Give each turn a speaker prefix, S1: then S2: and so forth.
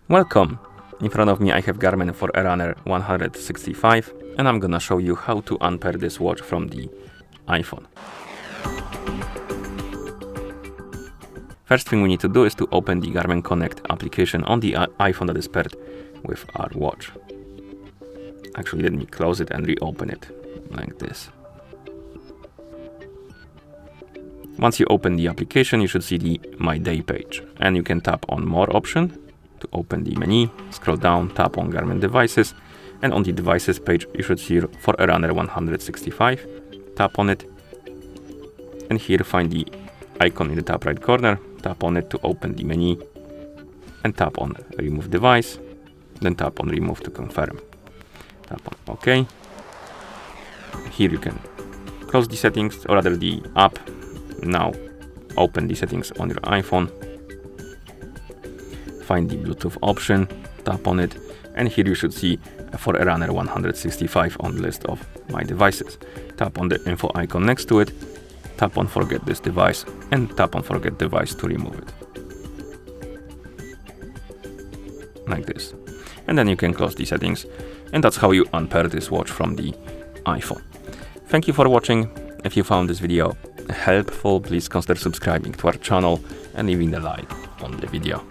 S1: Welcome! In front of me I have Garmin Forerunner 165 and I'm gonna show you how to unpair this watch from the iPhone. First thing we need to do is to open the Garmin Connect application on the iPhone that is paired with our watch. Actually, let me close it and reopen it like this. Once you open the application, you should see the My Day page, and you can tap on More option to open the menu, scroll down, tap on Garmin Devices, and on the Devices page you should see Forerunner 165, tap on it, and here find the icon in the top right corner, tap on it to open the menu, and tap on Remove Device, then tap on Remove to confirm. Tap on OK. Here you can close the settings, or rather the app. Now open the settings on your iPhone, find the Bluetooth option, tap on it, and here you should see a Forerunner 165 on the list of my devices. Tap on the info icon next to it, tap on Forget this device, and tap on Forget device to remove it. Like this. And then you can close the settings, and that's how you unpair this watch from the iPhone. Thank you for watching. If you found this video helpful, please consider subscribing to our channel and leaving a like on the video.